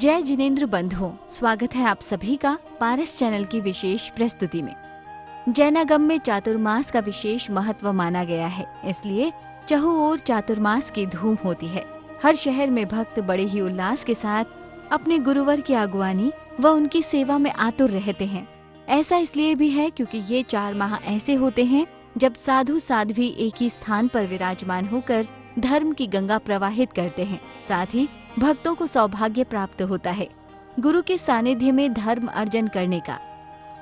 जय जिनेंद्र बंधुओं, स्वागत है आप सभी का पारस चैनल की विशेष प्रस्तुति में। जैनागम में चातुर्मास का विशेष महत्व माना गया है, इसलिए चहुं ओर चातुर्मास की धूम होती है। हर शहर में भक्त बड़े ही उल्लास के साथ अपने गुरुवर की अगुवानी व उनकी सेवा में आतुर रहते हैं। ऐसा इसलिए भी है क्योंकि ये 4 माह ऐसे होते हैं जब साधु साध्वी एक ही स्थान पर विराजमान होकर धर्म की गंगा प्रवाहित करते हैं। साथ ही भक्तों को सौभाग्य प्राप्त होता है गुरु के सानिध्य में धर्म अर्जन करने का।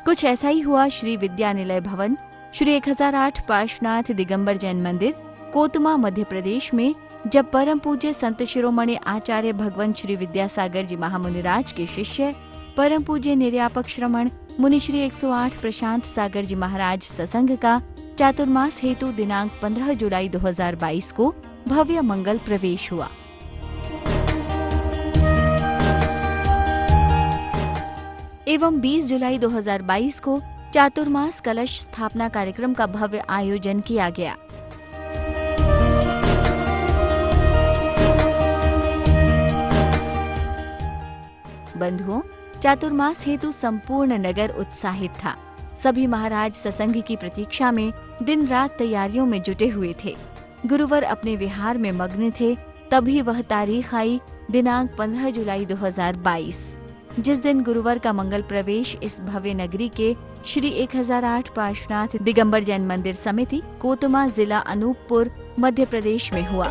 कुछ ऐसा ही हुआ श्री विद्यानिलय भवन, श्री 1008 पार्श्वनाथ दिगंबर जैन मंदिर, कोतमा मध्य प्रदेश में, जब परम पूज्य संत शिरोमणि आचार्य भगवान श्री विद्यासागर जी महामुनिराज के शिष्य परम पूज्य निर्यापक श्रमण मुनि श्री 108 प्रशांत सागर जी महाराज सत्संग का चातुर्मास हेतु दिनांक 15 जुलाई 2022 को भव्य मंगल प्रवेश हुआ। एवं 20 जुलाई 2022 को चातुर्मास कलश स्थापना कार्यक्रम का भव्य आयोजन किया गया। बंधुओं, चातुर्मास हेतु संपूर्ण नगर उत्साहित था। सभी महाराज सत्संग की प्रतीक्षा में दिन रात तैयारियों में जुटे हुए थे। गुरुवर अपने विहार में मग्न थे, तभी वह तारीख आई दिनांक 15 जुलाई 2022, जिस दिन गुरुवर का मंगल प्रवेश इस भव्य नगरी के श्री 1008 पार्श्वनाथ दिगंबर जैन मंदिर समिति, कोतमा, जिला अनूपपुर, मध्य प्रदेश में हुआ।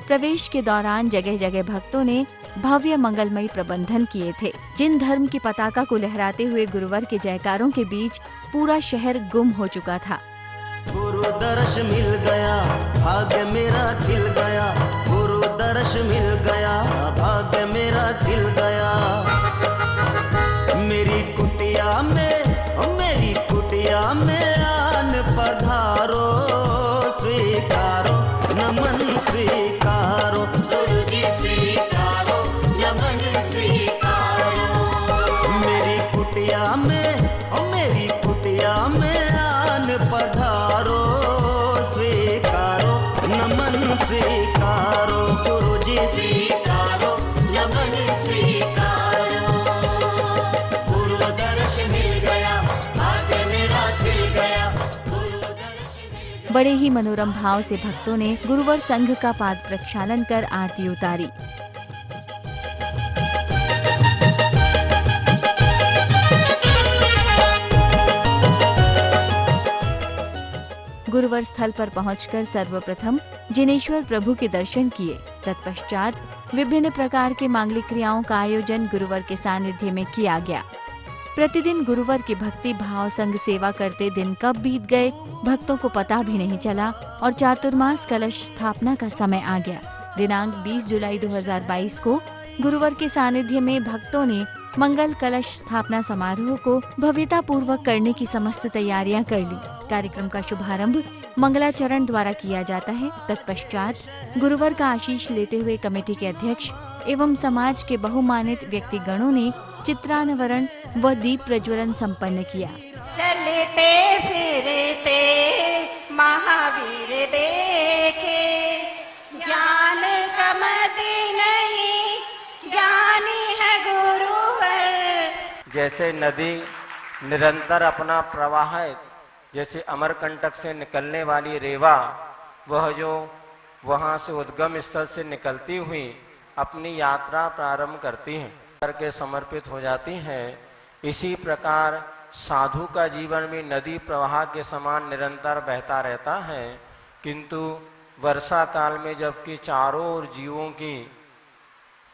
प्रवेश के दौरान जगह जगह भक्तों ने भव्य मंगलमयी प्रबंधन किए थे। जिन धर्म की पताका को लहराते हुए गुरुवर के जयकारों के बीच पूरा शहर गुम हो चुका था। गुरु दर्श मिल गया, भाग्य मेरा खिल गया। गुरु दर्श मिल गया, भाग्य मेरा खिल गया। मेरी कुटिया में आन पधारो, स्वीकारो नमन स्वीकारो, गुरुजी स्वीकारो नमन स्वीकारो। मेरी कुटिया में आन पधारो, स्वीकारो नमन स्वीकारो, गुरुजी स्वीकारो नमन स्वीकारो। गुरु दर्श मिल गया, भाग्य मेरा खिल गया। बड़े ही मनोरम भाव से भक्तों ने गुरुवर संघ का पाद प्रक्षालन कर आरती उतारी। गुरुवर स्थल पर पहुंचकर सर्वप्रथम जिनेश्वर प्रभु के दर्शन किए। तत्पश्चात विभिन्न प्रकार के मांगलिक क्रियाओं का आयोजन गुरुवर के सानिध्य में किया गया। प्रतिदिन गुरुवर की भक्ति भाव संग सेवा करते दिन कब बीत गए भक्तों को पता भी नहीं चला और चातुर्मास कलश स्थापना का समय आ गया। दिनांक 20 जुलाई 2022 को गुरुवर के सानिध्य में भक्तों ने मंगल कलश स्थापना समारोह को भव्यता पूर्वक करने की समस्त तैयारियां कर ली। कार्यक्रम का शुभारंभ मंगलाचरण द्वारा किया जाता है। तत्पश्चात गुरुवर का आशीष लेते हुए कमेटी के अध्यक्ष एवं समाज के बहुमानित व्यक्तिगणों ने चित्रानवरण व दीप प्रज्वलन संपन्न किया। चलते फिरते महावीर देखे, ज्ञान कमति नहीं, ज्ञानी है गुरुवर। जैसे नदी निरंतर अपना प्रवाह, जैसे अमरकंटक से निकलने वाली रेवा, वह जो वहाँ से उद्गम स्थल से निकलती हुई अपनी यात्रा प्रारंभ करती हैं, करके समर्पित हो जाती हैं। इसी प्रकार साधु का जीवन भी नदी प्रवाह के समान निरंतर बहता रहता है, किंतु वर्षा काल में जबकि चारों ओर जीवों की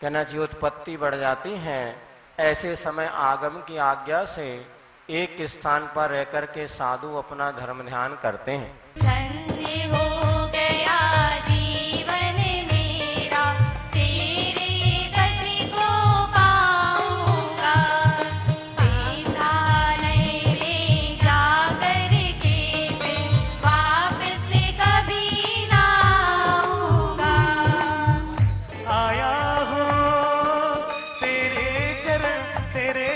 कहना चाहिए उत्पत्ति बढ़ जाती है, ऐसे समय आगम की आज्ञा से एक स्थान पर रहकर के साधु अपना धर्म ध्यान करते हैं। धन्य हो गया जीवन मेरा, तेरे गति को पाऊंगा। सीधा नैवे जाकर के फिर वापस कभी ना आऊंगा। आया हूँ तेरे चरण तेरे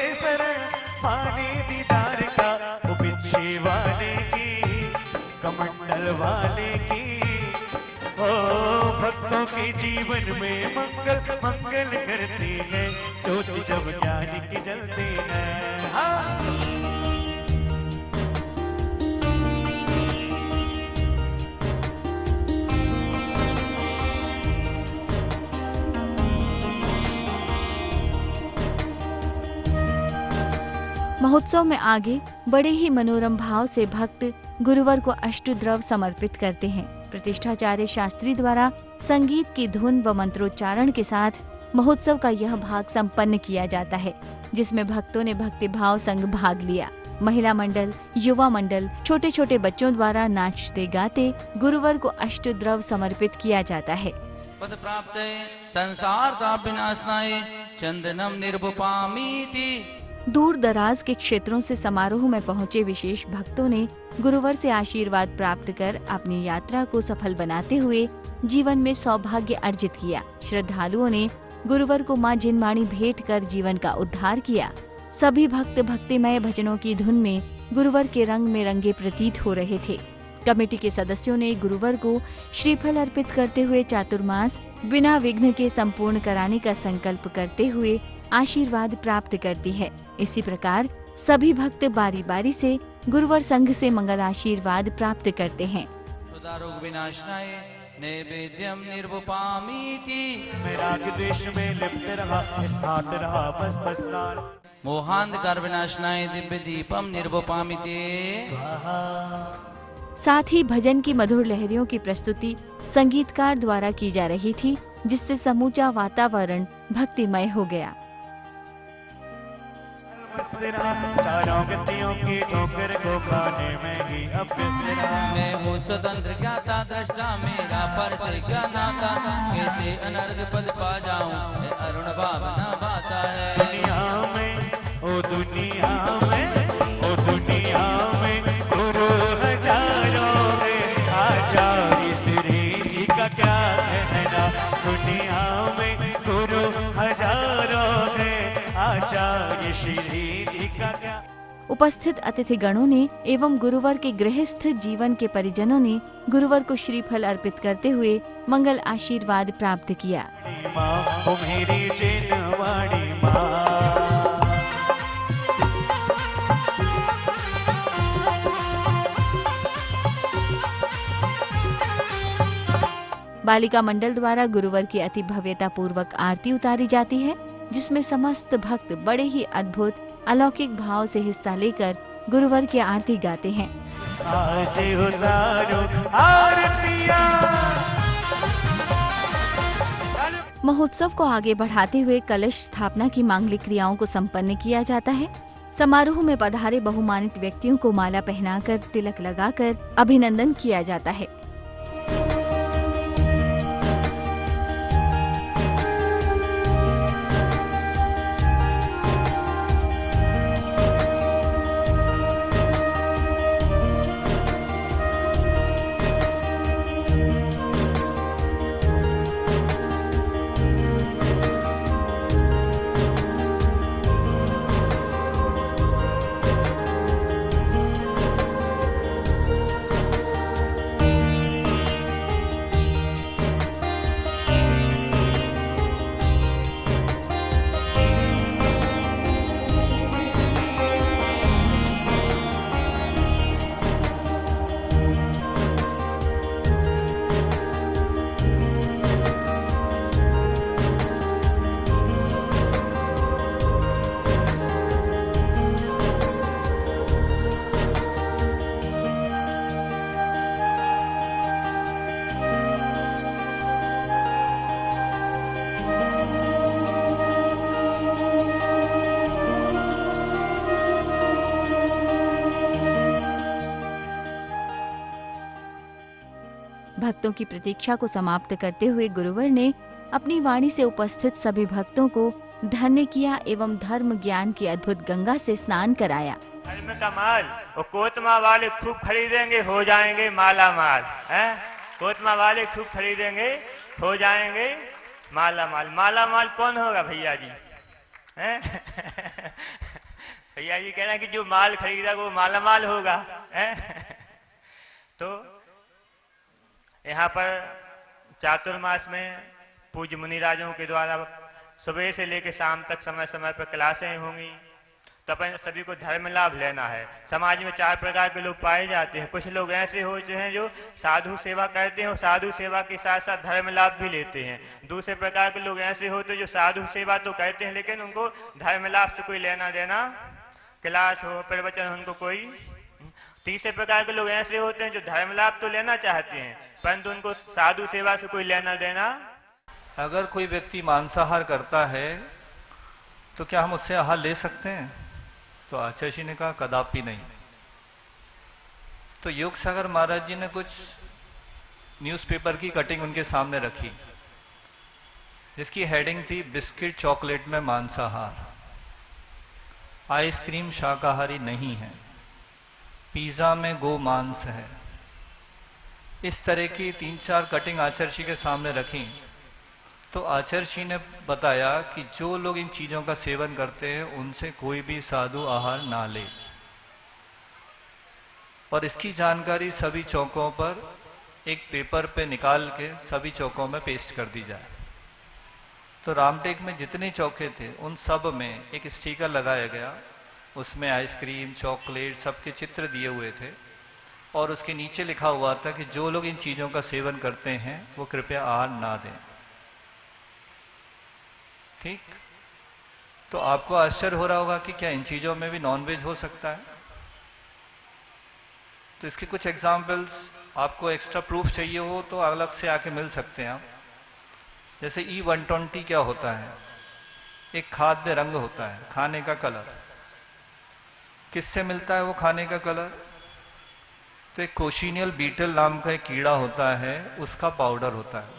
वाले की, कमंडल वाले की। ओ भक्तों के जीवन में मंगल मंगल करती है, ज्योति जब ज्ञान की जलती है। हाँ। महोत्सव में आगे बड़े ही मनोरम भाव से भक्त गुरुवर को अष्टद्रव समर्पित करते हैं। प्रतिष्ठाचार्य शास्त्री द्वारा संगीत की धुन व मंत्रोच्चारण के साथ महोत्सव का यह भाग संपन्न किया जाता है, जिसमें भक्तों ने भक्ति भाव संग भाग लिया। महिला मंडल, युवा मंडल, छोटे छोटे बच्चों द्वारा नाचते गाते गुरुवर को अष्टद्रव समर्पित किया जाता है। पद प्राप्त संसार का विनाशनाय चंदनम निर्वपामीति। दूर दराज के क्षेत्रों से समारोह में पहुंचे विशेष भक्तों ने गुरुवर से आशीर्वाद प्राप्त कर अपनी यात्रा को सफल बनाते हुए जीवन में सौभाग्य अर्जित किया। श्रद्धालुओं ने गुरुवर को मां जिनवाणी भेंट कर जीवन का उद्धार किया। सभी भक्त भक्तिमय भजनों की धुन में गुरुवर के रंग में रंगे प्रतीत हो रहे थे। कमेटी के सदस्यों ने गुरुवर को श्रीफल अर्पित करते हुए चातुर्मास बिना विघ्न के संपूर्ण कराने का संकल्प करते हुए आशीर्वाद प्राप्त करती है। इसी प्रकार सभी भक्त बारी बारी से गुरुवर संघ से मंगल आशीर्वाद प्राप्त करते हैं। रोग विनाशनाय नैवेद्यम निर्वपामीति। मैं राग द्वेष में लिप्त रहा, इस हाथ रहा बस बस लाल। मोहांधकार विनाशनाय दिव्य दीपम निर्वपामीति। साथ ही भजन की मधुर लहरियों की प्रस्तुति संगीतकार द्वारा की जा रही थी, जिससे समूचा वातावरण भक्तिमय हो गया। चारों गतियों की ठोकर को खाने में ही मैं हूँ स्वतंत्र ज्ञाता दृष्टा, मेरा पर से क्या नाता, कैसे अनर्घ पद पा जाऊं, अरुण भावना बाता है। दुनिया में ओ दुनिया में ओ दुनिया में गुरु हजारों में, आचार्य श्री जी का क्या कहना। दुनिया में गुरु हजारों में, आचार्य श्री जी का क्या। उपस्थित अतिथि गणों ने एवं गुरुवर के गृहस्थ जीवन के परिजनों ने गुरुवर को श्रीफल अर्पित करते हुए मंगल आशीर्वाद प्राप्त किया। माँ मेरी जिनवाणी माँ, बालिका मंडल द्वारा गुरुवर की अति भव्यता पूर्वक आरती उतारी जाती है, जिसमें समस्त भक्त बड़े ही अद्भुत अलौकिक भाव से हिस्सा लेकर गुरुवर की आरती गाते हैं। आज उतारो आरतियां। महोत्सव को आगे बढ़ाते हुए कलश स्थापना की मांगलिक क्रियाओं को संपन्न किया जाता है। समारोह में पधारे बहुमानित व्यक्तियों को माला पहनाकर तिलक लगाकर अभिनंदन किया जाता है। भक्तों की प्रतीक्षा को समाप्त करते हुए गुरुवर ने अपनी वाणी से उपस्थित सभी भक्तों को धन्य किया एवं धर्म ज्ञान की अद्भुत गंगा से स्नान कराया। धर्म का माल वो कोतमा वाले खूब खरीदेंगे, हो जाएंगे माला माल। कोतमा वाले खूब खरीदेंगे, हो जाएंगे माला माल। माला माल कौन होगा भैया जी? भैया जी कह रहे हैं कि जो माल खरीदा वो माला माल होगा, है? तो यहाँ पर चातुर्मास में पूज्य मुनिराजों के द्वारा सुबह से लेकर शाम तक समय समय पर क्लासें होंगी। तो अपन सभी को धर्म लाभ लेना है। समाज में 4 प्रकार के लोग पाए जाते हैं। कुछ लोग ऐसे होते हैं जो साधु सेवा करते हैं और साधु सेवा के साथ साथ धर्म लाभ भी लेते हैं। दूसरे प्रकार के लोग ऐसे होते हैं जो साधु सेवा तो करते हैं लेकिन उनको धर्म लाभ से कोई लेना देना, क्लास हो प्रवचन उनको कोई। तीसरे प्रकार के लोग ऐसे होते हैं जो धर्म लाभ तो लेना चाहते हैं परंतु उनको साधु सेवा से कोई लेना देना। अगर कोई व्यक्ति मांसाहार करता है तो क्या हम उससे आहार ले सकते हैं? तो आचार्य जी ने कहा कदापि नहीं। तो योग सागर महाराज जी ने कुछ न्यूज़पेपर की कटिंग उनके सामने रखी जिसकी हेडिंग थी बिस्किट चॉकलेट में मांसाहार, आइसक्रीम शाकाहारी नहीं है, पिज्जा में गो मांस है। इस तरह की 3-4 कटिंग आचार्य जी के सामने रखी। तो आचार्य जी ने बताया कि जो लोग इन चीजों का सेवन करते हैं उनसे कोई भी साधु आहार ना ले, और इसकी जानकारी सभी चौकों पर एक पेपर पे निकाल के सभी चौकों में पेस्ट कर दी जाए। तो रामटेक में जितने चौके थे उन सब में एक स्टिकर लगाया गया, उसमें आइसक्रीम चॉकलेट सबके चित्र दिए हुए थे और उसके नीचे लिखा हुआ था कि जो लोग इन चीज़ों का सेवन करते हैं वो कृपया आहार ना दें। ठीक, तो आपको आश्चर्य हो रहा होगा कि क्या इन चीज़ों में भी नॉनवेज हो सकता है? तो इसके कुछ एग्जाम्पल्स, आपको एक्स्ट्रा प्रूफ चाहिए हो तो अलग से आके मिल सकते हैं आप। जैसे E120 क्या होता है? एक खाद्य रंग होता है, खाने का कलर। किससे मिलता है वो खाने का कलर? तो एक कोशिनियल बीटल नाम का एक कीड़ा होता है, उसका पाउडर होता है।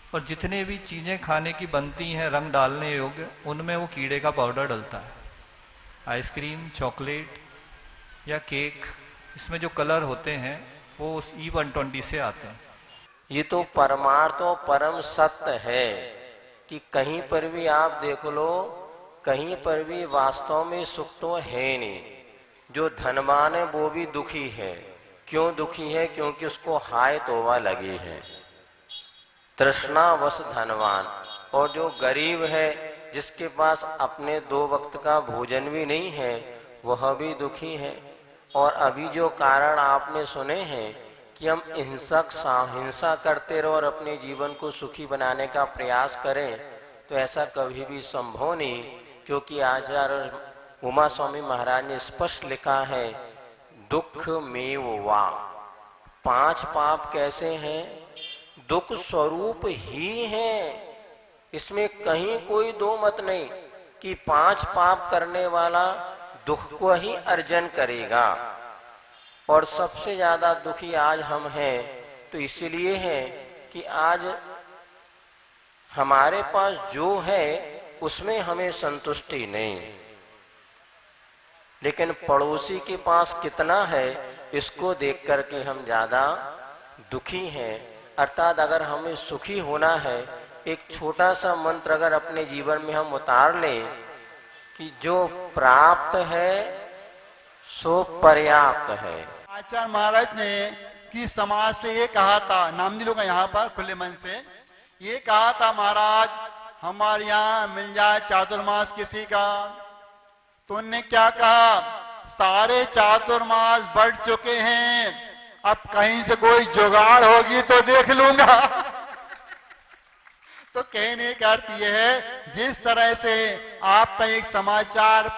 और जितने भी चीजें खाने की बनती हैं रंग डालने योग्य, उनमें वो कीड़े का पाउडर डलता है। आइसक्रीम, चॉकलेट या केक, इसमें जो कलर होते हैं वो उस E120 से आते हैं। ये तो परमार्थ और परम सत्य है कि कहीं पर भी आप देख लो, कहीं पर भी वास्तव में सुख तो है नहीं। जो धनवान है वो भी दुखी है। क्यों दुखी है? क्योंकि उसको हाय तोबा लगी है, तृष्णावश धनवान। और जो गरीब है, जिसके पास अपने 2 वक्त का भोजन भी नहीं है, वह भी दुखी है। और अभी जो कारण आपने सुने हैं कि हम हिंसा करते रहो और अपने जीवन को सुखी बनाने का प्रयास करें, तो ऐसा कभी भी संभव नहीं। क्योंकि आचार्य उमा स्वामी महाराज ने स्पष्ट लिखा है, दुख में वा। 5 पाप कैसे हैं? दुख स्वरूप ही है। इसमें कहीं कोई 2 मत नहीं कि 5 पाप करने वाला दुख को ही अर्जन करेगा। और सबसे ज्यादा दुखी आज हम हैं, तो इसलिए है कि आज हमारे पास जो है उसमें हमें संतुष्टि नहीं, लेकिन पड़ोसी के पास कितना है इसको देख करके हम ज्यादा दुखी हैं। अर्थात अगर हमें सुखी होना है, एक छोटा सा मंत्र अगर अपने जीवन में हम उतार लें कि जो प्राप्त है सो पर्याप्त है। आचार्य महाराज ने कि समाज से ये कहा था, नामदी लोग यहाँ पर खुले मन से ये कहा था, महाराज हमारे यहाँ मिल जाए चातुर्मास किसी का। तो उन्होंने क्या कहा, सारे चातुर्मास बढ़ चुके हैं, अब कहीं से कोई जुगाड़ होगी तो देख लूंगा। तो कहने का अर्थ यह है, जिस तरह से आपका एक समाचार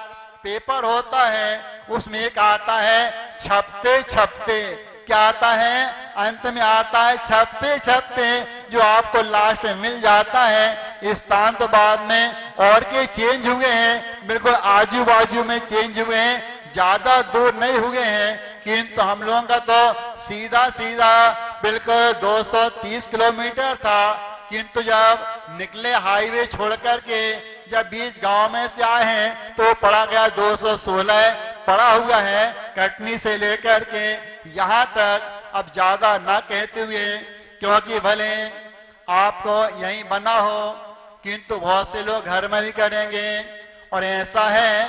पेपर होता है उसमें एक आता है छपते छपते, क्या आता है? अंत में आता है छपते छपते, जो आपको लास्ट में मिल जाता है। इस स्थान तो बाद में और के चेंज हुए हैं, बिल्कुल आजू बाजू में चेंज हुए हैं, ज्यादा दूर नहीं हुए हैं। किंतु हम लोगों का तो सीधा सीधा बिल्कुल 230 किलोमीटर था, किंतु जब निकले हाईवे छोड़ करके जब बीच गांव में से आए हैं तो पड़ा गया 216 पड़ा हुआ है, कटनी से लेकर के यहाँ तक। अब ज्यादा ना कहते हुए, क्योंकि भले आपको यहीं बना हो किंतु बहुत से लोग घर में भी करेंगे। और ऐसा है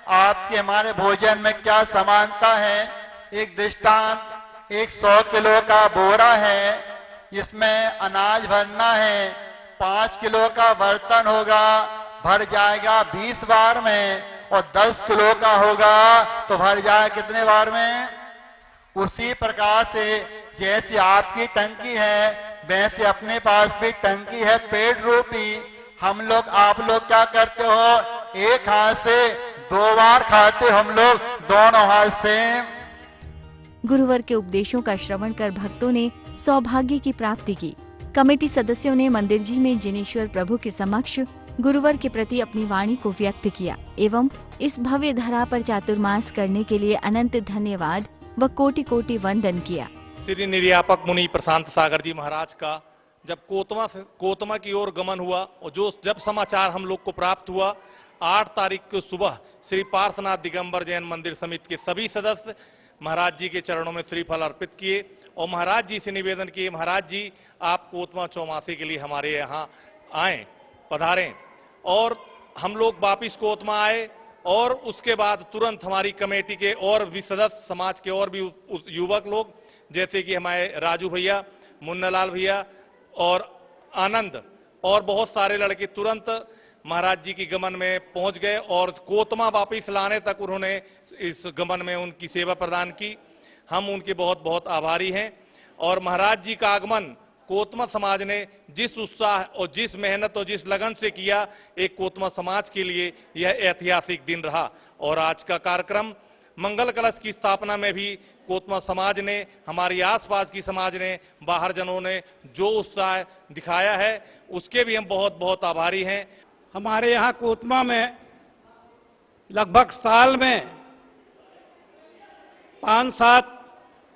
आपके हमारे भोजन में क्या समानता है। एक दृष्टांत, एक 100 किलो का बोरा है, इसमें अनाज भरना है, 5 किलो का बर्तन होगा, भर जाएगा 20 बार में, और 10 किलो का होगा तो भर जाए कितने बार में। उसी प्रकार से जैसे आपकी टंकी है वैसे अपने पास भी टंकी है पेट रूपी। हम लोग, आप लोग क्या करते हो, एक हाथ से 2 बार खाते, हम लोग दोनों हाथ से। गुरुवर के उपदेशों का श्रवण कर भक्तों ने सौभाग्य की प्राप्ति की। कमेटी सदस्यों ने मंदिर जी में जिनेश्वर प्रभु के समक्ष गुरुवर के प्रति अपनी वाणी को व्यक्त किया एवं इस भव्य धरा पर चातुर्मास करने के लिए अनंत धन्यवाद व कोटि कोटि वंदन किया। श्री निर्यापक मुनि प्रशांत सागर जी महाराज का जब कोतमा की ओर गमन हुआ और जब समाचार हम लोग को प्राप्त हुआ, 8 तारीख को सुबह श्री पार्श्वनाथ दिगंबर जैन मंदिर समिति के सभी सदस्य महाराज जी के चरणों में श्रीफल अर्पित किए और महाराज जी से निवेदन किए, महाराज जी आप कोतमा चौमासे के लिए हमारे यहाँ आए, पधारें। और हम लोग वापिस कोतमा आए और उसके बाद तुरंत हमारी कमेटी के और भी सदस्य, समाज के और भी युवक लोग जैसे कि हमारे राजू भैया, मुन्नालाल भैया और आनंद और बहुत सारे लड़के तुरंत महाराज जी की गमन में पहुंच गए और कोतमा वापिस लाने तक उन्होंने इस गमन में उनकी सेवा प्रदान की। हम उनके बहुत बहुत आभारी हैं। और महाराज जी का आगमन कोतमा समाज ने जिस उत्साह और जिस मेहनत और जिस लगन से किया, एक कोतमा समाज के लिए यह ऐतिहासिक दिन रहा। और आज का कार्यक्रम मंगल कलश की स्थापना में भी कोतमा समाज ने, हमारी आसपास की समाज ने, बाहर जनों ने जो उत्साह दिखाया है उसके भी हम बहुत बहुत आभारी हैं। हमारे यहाँ कोतमा में लगभग साल में 5-7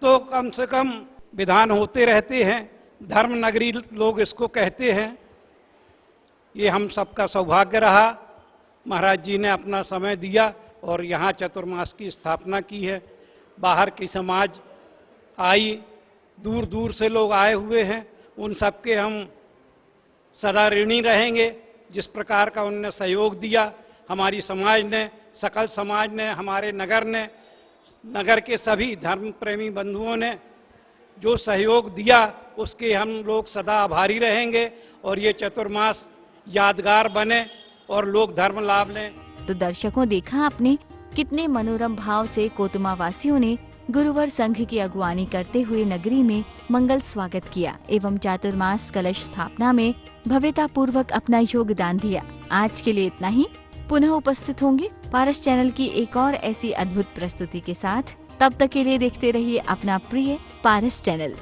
तो कम से कम विधान होते रहते हैं। धर्म नगरी लोग इसको कहते हैं। ये हम सबका सौभाग्य रहा, महाराज जी ने अपना समय दिया और यहाँ चतुर्मास की स्थापना की है। बाहर की समाज आई, दूर दूर से लोग आए हुए हैं, उन सबके हम सदा ऋणी रहेंगे। जिस प्रकार का उन्होंने सहयोग दिया, हमारी समाज ने, सकल समाज ने, हमारे नगर ने, नगर के सभी धर्म प्रेमी बंधुओं ने जो सहयोग दिया उसके हम लोग सदा आभारी रहेंगे और ये चतुर्मास यादगार बने और लोग धर्म लाभ लें। तो दर्शकों, देखा आपने कितने मनोरम भाव से कोतमा वासियों ने गुरुवर संघ की अगुवानी करते हुए नगरी में मंगल स्वागत किया एवं चातुर्मास कलश स्थापना में भव्यता पूर्वक अपना योगदान दिया। आज के लिए इतना ही। पुनः उपस्थित होंगे पारस चैनल की एक और ऐसी अद्भुत प्रस्तुति के साथ। तब तक के लिए देखते रहिए अपना प्रिय पारस चैनल।